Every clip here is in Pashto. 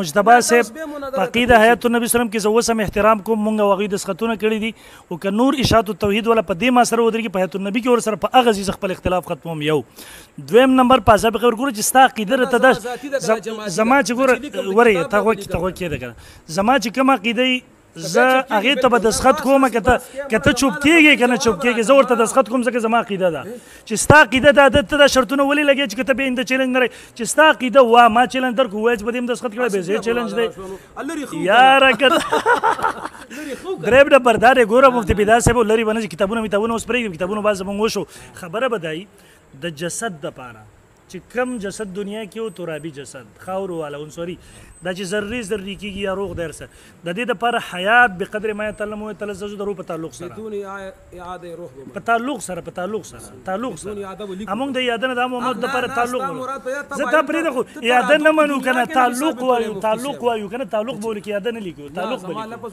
مجتبی صاحب په عقیده حیات النبي صلی الله علیه وسلم کې زه اوس هم احترام کوم، مونږ او هغوی دستخطونه کړي دي، او که نور اشاعت التوحید والا په دې ما سره ودرېږي په حیات النبي کې ورسره په هغه ځای خپل اختلاف ختموم. یو دویم نمبر په عذاب قبر ګوره چې ستا عقیده راته ده زما چې ګوره ورې ته غوږ کېده که نه زما چې کوم عقیده زه هغې ته به دستخط کوم که ته چوپ کېږې که نه چوپ کېږې زه ورته دستخط کوم ځکه زما عقیده ده چې ستا عقیده ده ته دا شرطونه ولې لګې چې که ته بیا د چیلنج نه رایې چې ستا عقیده وا ما چیلنج درکړو ووایه چې په دې هم دستخط کړی بیا زه چیلنج دی یاره که درېیم نمبر دا دی ګوره مفتي بیدار صاحب لرې به نه چې کتابونه میتابونه اوس پرېږدي کتابونه بعد زموږ وشو خبره به دا د جسد دپاره چې کم جسد دنیا کې و ترابي جسد خاورو والا عنصري دا چې ذرې ذرې کېږي یا روغ دیر سره د دې دپاره حیات بقدر ما یتعلم ویتلذذ د روح په تعلق سره په تعلق سره همونږ د اعاده نه دا محمد دپاره تعلق زه تا پرېږده خو اعاده نه منو که نه تعلق وایو که نه تعلق به ولیکو اعاده نه لیکو تعلق به لیکو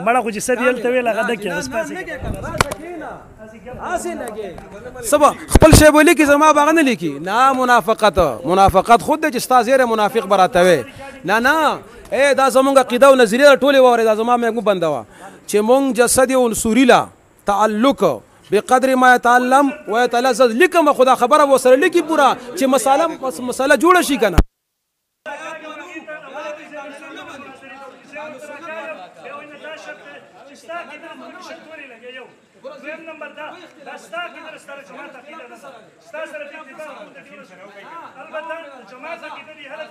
مړه خو چې څه دي هلته ویل هغه ډکې سبا خپل شی به لیکي زما به هغه نه لیکي نه منافقت خود دی چې ستا زیری منافق به راته وی نه دا زمونږ عقیده او نظریه ده ټولې واورې دا زما مې بنده وه چې مونږ جسد عنصري له تعلق بقدر ما يتعلم ويتلذذ لیکم خو دا خبره به ورسره لیکي پوره چې مسله جوړه شي که نه دویم نمبر دا ستا عقیده ده ستا د جماعت عقیده ده ستا سره په اتفاق متفقین سره البته جماعت عقیده دي هله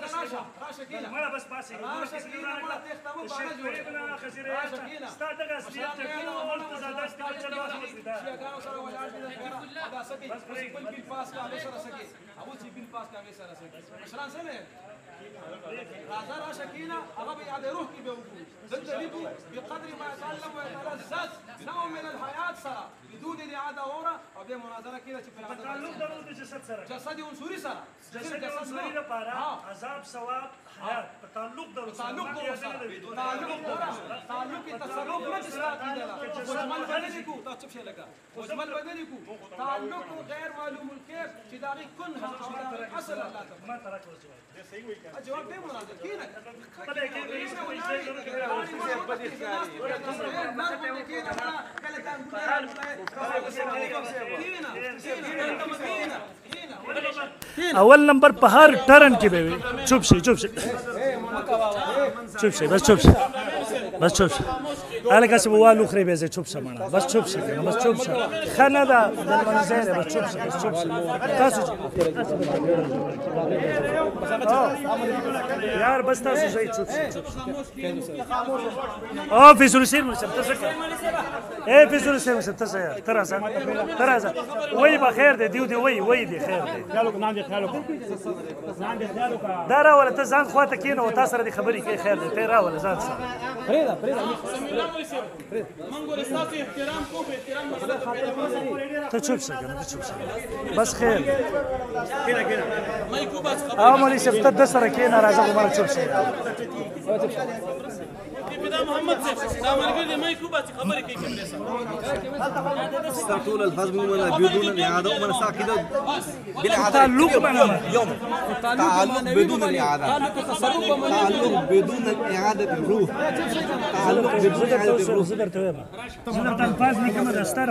مړه بس پاسېږي شیخ فریب نه خزیره ستا دغه اصلیت چې ټول تضادات دي بچه دا راځه راشه کېنه هغه به یاد روح کې به وکړو دلته لیکو بقدر ما يتعلم ويتلذذ نوع من الحیات سره بدون الاعاده اوره او بیا مناظره کېده چې په تعلق د روح د جسد سره جسد عنصري سره جسد عنصري لپاره عذاب ثواب حیات په تعلق د روح تعلق تصرف نه چې ستا عقیده ده مجمل به نه لیکو تا چپ شی لکه مجمل به نه لیکو تعلق غیر معلوم الکیف چې د هغې کن هم او د هغې اصل الله ته ما ترک ورته جواب دی مناظره کېنه اول نمبر په هر ټرن کې به وي چوپ شي بس چوپ شي هلکه چې به والو خورې بیا زه چوپ شه مړه بس چوپ شه که نه بس چوپ شه ښه نه ده دلمن ځای دی بس چوپ شه تاسو یار بس تاسو ځای چوپ شه او فیض الحسین مصب ته څه کوې فیض الحسین مصب ته څه یار ته راځه وایي به خیر دی دیو دی وایي دی خیر دی دا راوله ته ځان خوا ته کښېنه او تا سره دې خبرې کوي خیر دی ته یې راوله ځان سره ته چوپ شه که نه ته چوپ شه بس خیر او مولوي صاحب ته ده سره کښېنه راځه خو مړه چوپ شه محمد صاحب دا ملګری دی مایک وباسي خبرې کوي کمرې سره ستا ټول الفاظ مې ومنله بدون الاعاده ومنه ستا عقیده بالاعاده تعلق يوم تعلق بدون الاعاده تعلق بدون الاعاده الروح تعلق بدون اعاده الروح زه درته وایم زه درته الفاظ لیکم دا ستا